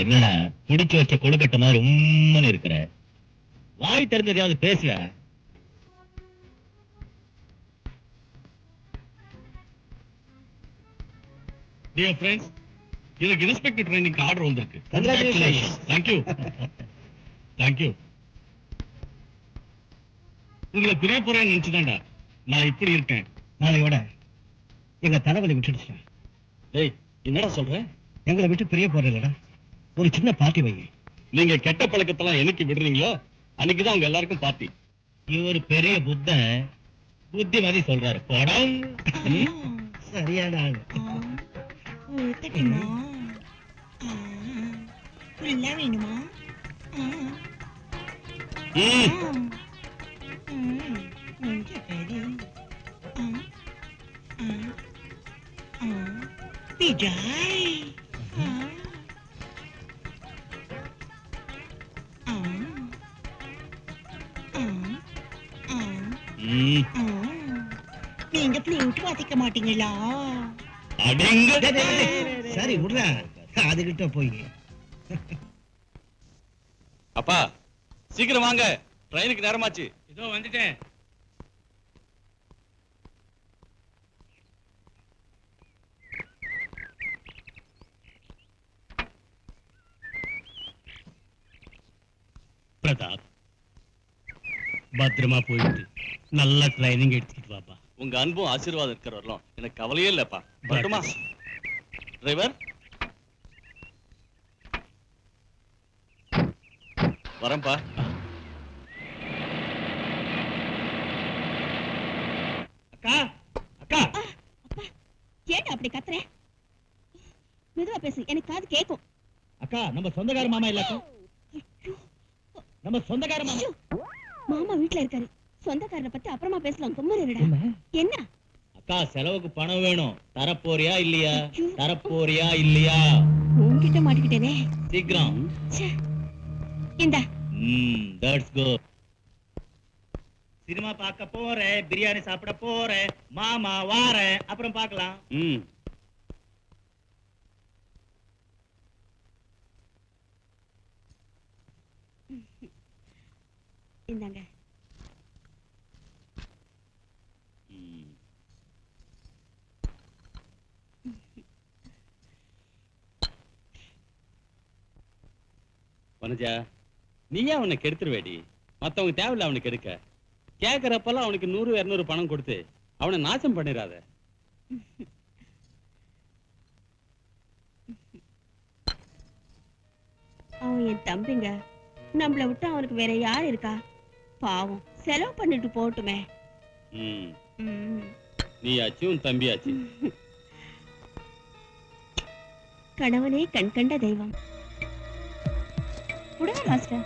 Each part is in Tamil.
என்னடா குடிச்சு வச்ச கொழுக்கட்டை மாதிரி உம்மன்னு இருக்கிற? வாய் திறந்ததையாவது பேசுவ. டியர் ஃப்ரெண்ட்ஸ், எனக்கு இன்ஸ்பெக்டர் ட்ரைனிங் ஆர்டர் வந்திருக்கு. கங்க்ராச்சுலேஷன். Thank you thank you. உங்களை பிரிய போறேன்னு நினைச்சுதான்டா நான் இப்படி இருக்கேன். நாளையோட எங்க தலைவலி விட்டுடுச்சு. டேய், என்னடா சொல்ற? எங்களை விட்டு பிரிய போறீங்களா? ஒரு சின்ன பார்ட்டி வை. நீங்க கெட்ட பழக்கத்தெல்லாம் எனக்கு விடுறீங்களோ அன்னைக்குதான் அவங்க எல்லாருக்கும் பார்ட்டி. இவர் பெரிய புத்திமதி சொல்றாரு. படம் சரியான ஆளு. வேணுமா? விஜய் நீங்க பிளூட் வாசிக்க மாட்டீங்களா? சரி விடுற, அதுகிட்ட போய். அப்பா சீக்கிரம் வாங்க, ட்ரெயினுக்கு நேரமாச்சு. இதோ வந்துட்டேன். பிரதாப், பத்திரமா போயிட்டு நல்ல ட்ரைனிங் எடுத்துக்கிட்டு வாப்பா. உங்க அன்பும் ஆசீர்வாதம் இருக்கிற வரலாம் எனக்கு கவலையே இல்லப்பா. வரட்டுமா டிரைவர்? வரேன்பா. அக்கா அக்கா, ஏன் அப்படி கத்துற? மெதுவா பேசு, எனக்கு காது கேக்கும். அக்கா நம்ம சொந்தக்கார மாமா இல்ல? நம்ம சொந்தக்கார மாமா. மாமா வீட்ல இருக்காரு. சொந்தக்காரரை பத்தி அப்புறமா பேசலாம். கும்மரிடா. என்ன அக்கா, செலவுக்கு பணம் வேணும். தரப்போறியா இல்லையா? தரப்போறியா இல்லையா? உன்கிட்ட மாட்டிக்கிட்டேனே. சீக்கிரம் இந்தா. That's good. சினிமா பார்க்க போறேன், பிரியாணி சாப்பிட போறேன், மாமா வாரேன், அப்புறம் பார்க்கலாம். இந்தாங்க. வனஜா, நீயே அவனை கெடுத்துருவேடி. மத்தவங்க தேவையில்ல அவனுக்கு எடுக்க. கேக்குறப்பெல்லாம் அவனுக்கு 100-200 பணம் கொடுத்து அவனை நாசம் பண்ணிடாத. அவன் என் தம்பிங்க. நம்மள விட்டு அவனுக்கு வேற யார் இருக்கா? பாவம், செலவு பண்ணிட்டு போட்டுமே. நீயாச்சு உன் தம்பியாச்சு. கணவனே கண் கண்ட தெய்வம். உடனே மாஸ்டர்.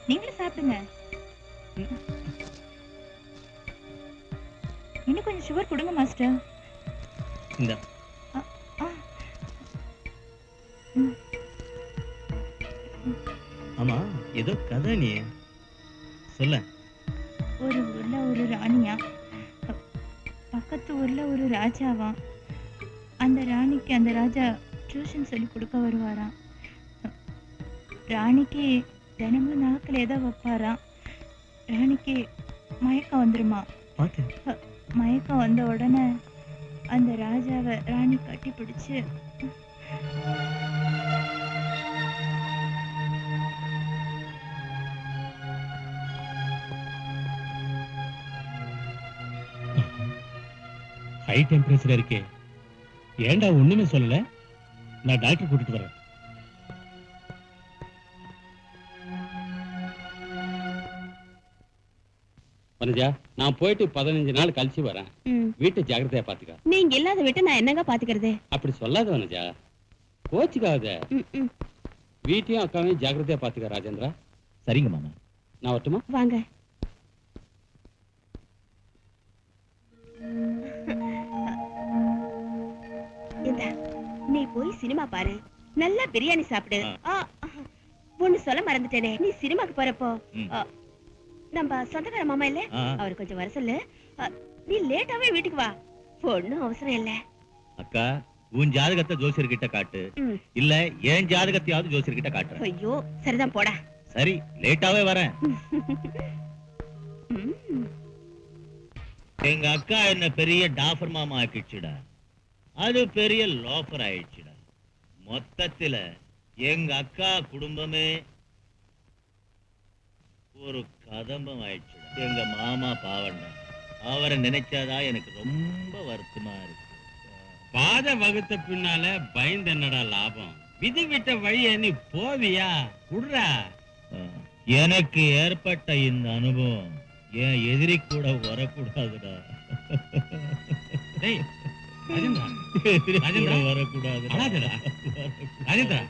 நீங்களும் சாப்பிடுங்க. இன்னும் கொஞ்சம் சுகர் கொடுங்க மாஸ்டர். இந்த ஆமா, ஏதோ கதை நீ சொல்ல. ஒரு ஊர்ல ஒரு ராணியா, பக்கத்து ஊர்ல ஒரு ராஜாவா. அந்த ராணிக்கு அந்த ராஜா டியூஷன் சொல்லி கொடுக்க வருவாராம். ராணிக்கு தினமும் நாக்கில் ஏதோ வைப்பாராம். ராணிக்கு மயக்கம் வந்துருமா. மயக்கம் வந்த உடனே அந்த ராஜாவை ராணி கட்டி பிடிச்சு ஹை டெம்பரேச்சர் இருக்கே, ஏன்டா ஒண்ணுமே சொல்லல? நான் டாக்டர் கூட்டிட்டு வரேன். வனஜா, நான் போயிட்டு 15 நாள் கழிச்சு வரேன். வீட்டை ஜாக்கிரதையா பாத்துக்க. நீங்க இல்லாத விட்டு நான் என்னங்க பாத்துக்கிறது? அப்படி சொல்லாத வனஜா, கோச்சுக்காத. வீட்டையும் அக்காவையும் ஜாக்கிரதையா பாத்துக்க ராஜேந்திரா. சரிங்க மாமா. நான் வரட்டுமா? வாங்க. நீ போய் சினிமா பாரு, நல்லா பிரியாணி சாப்பிடு. ஒண்ணு சொல்ல மறந்துட்டேனே, நீ சினிமாக்கு போறப்போ நம்ம சொந்தக்கார மாமா இல்ல, அவர் கொஞ்சம் வர சொல்லு. நீ லேட்டாவே வீட்டுக்கு வா. ஒண்ணும் அவசரம் இல்ல. அக்கா உன் ஜாதகத்தை ஜோசியர்கிட்ட காட்டு, ம். இல்ல என் ஜாதகத்தையாவது ஜோசியர்கிட்ட காட்டுறேன். ஐயோ சரிதான் போடா. சரி, லேட்டாவே வரேன். ம். எங்க அக்கா என்ன பெரிய டாஃபர் மாமா ஆக்கிடுச்சுடா, அது பெரிய லோஃபர் ஆயிடுச்சுடா. மொத்தத்துல எங்க அக்கா குடும்பமே ஒரு கதம்பம் ஆயிடுச்சுடா. எங்க மாமா பாவண்டா, அவரை நினைச்சாதான் எனக்கு ரொம்ப வருத்தமா இருக்கு. பாத வகுத்த பின்னால பயந்து என்னடா லாபம்? விதி விட்ட வழிய நீ போவியா? விடுறா. எனக்கு ஏற்பட்ட இந்த அனுபவம் என் எதிரி கூட வரக்கூடாதுடா. டேய், ராஜேந்திரா, எதிரி கூட ராஜேந்திரா, வரக்கூடாதுடா. அழாதடா. ராஜேந்திரா,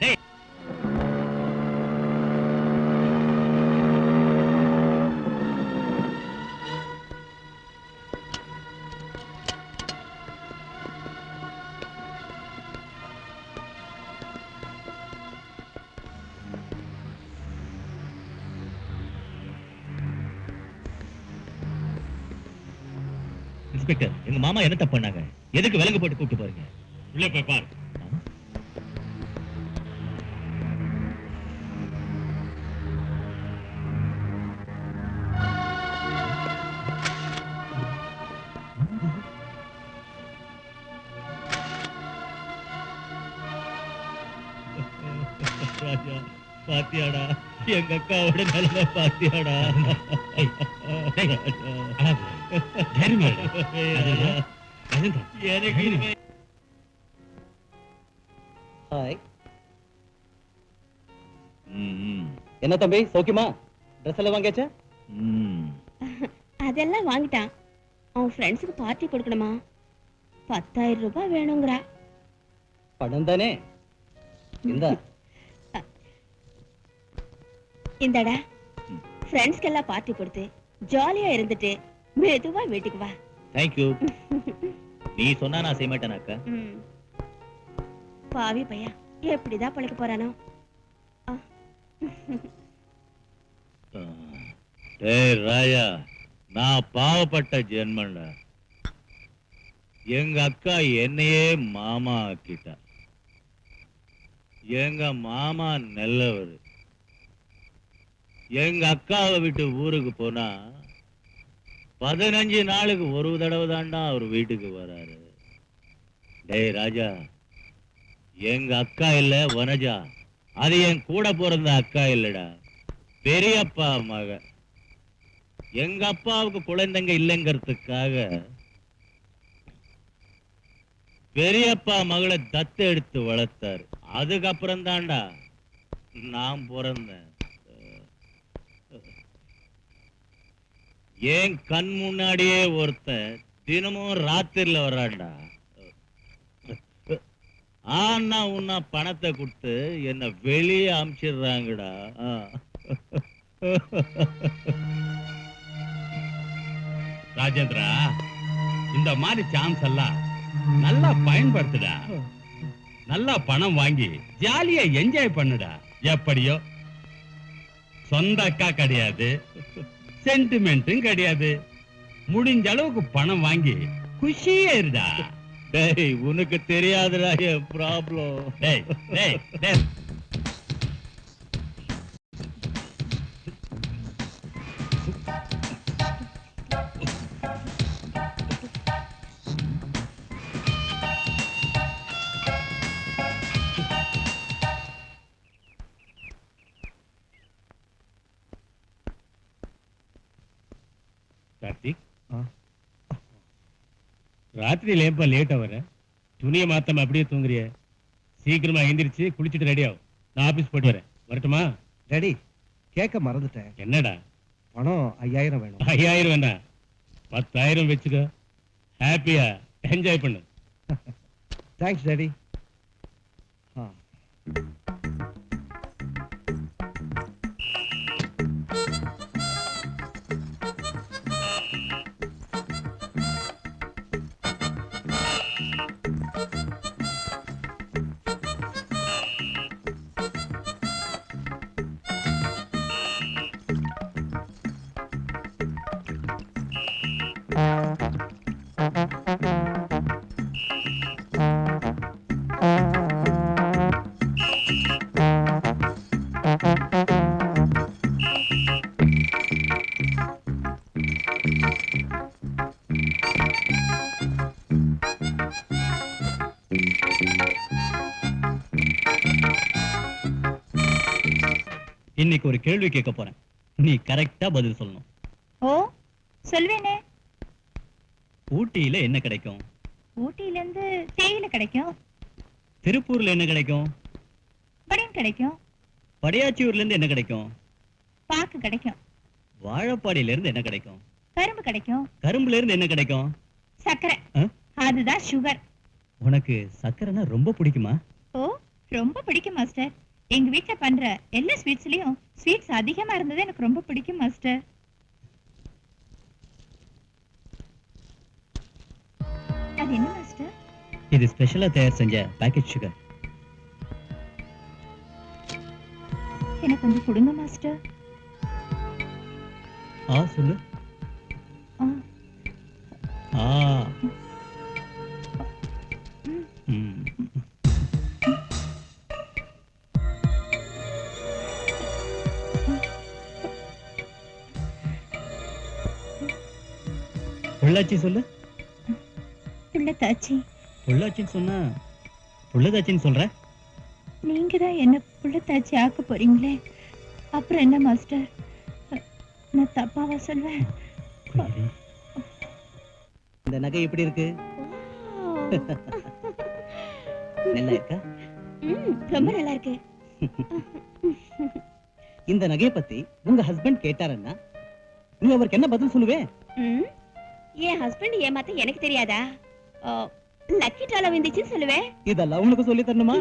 டேய். இன்ஸ்பெக்டர், எங்க மாமா என்ன தப்பு பண்ணாங்க? எதுக்கு விலங்கு போட்டு கூப்பிட்டு போறீங்க? உள்ள போய் பாரு. ராஜா, பாத்தியாடா எங்க அக்காவோட நிலைமை, பாத்தியாடா? டேய், டேய், அழாத. தைரியமா இரு. ராஜேந்திரா, ராஜேந்திரா. எனக்கு இனிமே ஹாய். ம், என்ன தம்பி சௌக்கியமா? ட்ரெஸ் எல்லாம் வாங்கியாச்சா? ம். அதெல்லாம் வாங்கிட்டான். அவன் ஃப்ரெண்ட்ஸுக்கு பார்ட்டி கொடுக்கணுமா? 10,000 ரூபாய் வேணுங்கிறா. பணம் தானே, இந்தா. இந்தடா, ம். ஃப்ரெண்ட்ஸ்க்கு எல்லாம் பார்ட்டி கொடுத்து ஜாலியா இருந்துட்டு மெதுவா வீட்டுக்கு வா. Thank you. நீ சொன்னா நான் செய்ய மாட்டேனா அக்கா? ம். பாவி பையா, எப்படிதான் பழக்க போறானோ? ஆ. டேய் ராயா, நான் பாவப்பட்ட ஜென்மன்டா. எங்க அக்கா என்னையே மாமா ஆக்கிட்டா. எங்க மாமா நல்லவர். எங்க அக்காவை விட்டு ஊருக்கு போனா 15 நாளுக்கு ஒரு தடவை தாண்டா அவர் வீட்டுக்கு வராரு. டேய் ராஜா, எங்க அக்கா இல்ல வனஜா, அது என் கூட பிறந்த அக்கா இல்லடா, பெரியப்பா மக. எங்க அப்பாவுக்கு குழந்தைங்க இல்லைங்கிறதுக்காக பெரியப்பா மகளை தத்து எடுத்து வளர்த்தாரு. அதுக்கப்புறம் தாண்டா நான் பிறந்தேன். ஏன் கண் முன்னாடியே ஒருத்தன் தினமும் ராத்திரில வர்றான்டா. ஆனா உன்னா பணத்தை கொடுத்து என்ன வெளியே அமிச்சிடுறாங்கடா. ராஜேந்திரா, இந்த மாதிரி சான்ஸ் எல்லாம் நல்லா பயன்படுத்துடா. நல்லா பணம் வாங்கி ஜாலியா என்ஜாய் பண்ணுடா. எப்படியோ சொந்த அக்கா கிடையாது, சென்டிமெண்ட்டும் கிடையாது. முடிஞ்ச அளவுக்கு பணம் வாங்கி குஷியா இருடா. டேய், உனக்கு தெரியாதுடா என் ப்ராப்ளம். டேய், டேய், டேய். கார்த்திக், ராத்திரியில ஏப்பா லேட்டா வர? துணியை மாத்தாம அப்படியே தூங்குறிய? சீக்கிரமா எந்திரிச்சு குளிச்சுட்டு ரெடி ஆகும். நான் ஆபீஸ் போயிட்டு வரேன். வரட்டுமா? டாடி, கேட்க மறந்துட்டேன். என்னடா? பணம் 5000 வேணும். 5000 வேண்டாம், 10,000 வச்சுக்க. ஹாப்பியா என்ஜாய் பண்ணு. Thanks daddy. இன்னைக்கு ஒரு கேள்வி கேட்க போறேன், நீ கரெக்டா பதில் சொல்லணும். ஓ சொல்வேனே. ஊட்டியில என்ன கிடைக்கும்? ஊட்டியில இருந்து தேயிலை கிடைக்கும். திருப்பூர்ல என்ன கிடைக்கும்? பனியன் கிடைக்கும். படையாச்சியூர்ல இருந்து என்ன கிடைக்கும்? பாக்கு கிடைக்கும். வாழப்பாடியில இருந்து என்ன கிடைக்கும்? கரும்பு கிடைக்கும். கரும்புல இருந்து என்ன கிடைக்கும்? சர்க்கரை. ஆ? அதுதான் சுகர். உனக்கு சக்கரைனா ரொம்ப பிடிக்குமா? ஓ ரொம்ப பிடிக்கும் மாஸ்டர். எங்க வீட்ல பண்ற எல்லா ஸ்வீட்ஸ்லயும் ஸ்வீட்ஸ் அதிகமா இருந்தது எனக்கு ரொம்ப பிடிக்கும் மாஸ்டர். அது என்ன மாஸ்டர்? இது ஸ்பெஷலா தயார் செஞ்ச பேக்கெட் சுகர். எனக்கு கொஞ்சம் கொடுங்க மாஸ்டர். சொல்லு. ஆ. ஆ. ம். பொள்ளாச்சி சொல்லு. புள்ளத்தாச்சி. பொள்ளாச்சின்னு சொன்னா புள்ளதாச்சின்னு சொல்ற? நீங்க தான் என்ன புள்ளத்தாச்சி ஆக்க போறீங்களே, அப்புறம் என்ன மாஸ்டர்? நான் தப்பாவா சொல்வேன்? இந்த நகை எப்படி இருக்கு? நல்லா இருக்கா? ரொம்ப நல்லா இருக்கு. இந்த நகையை பத்தி உங்க ஹஸ்பண்ட் கேட்டாருன்னா நீ அவருக்கு என்ன பதில் சொல்லுவே? என் ஹஸ்பண்ட் ஏமாத்த எனக்கு தெரியாதா? லக்கி ட்ரால வந்துச்சுன்னு சொல்லுவேன். இதெல்லாம் உனக்கு சொல்லி தரணுமா?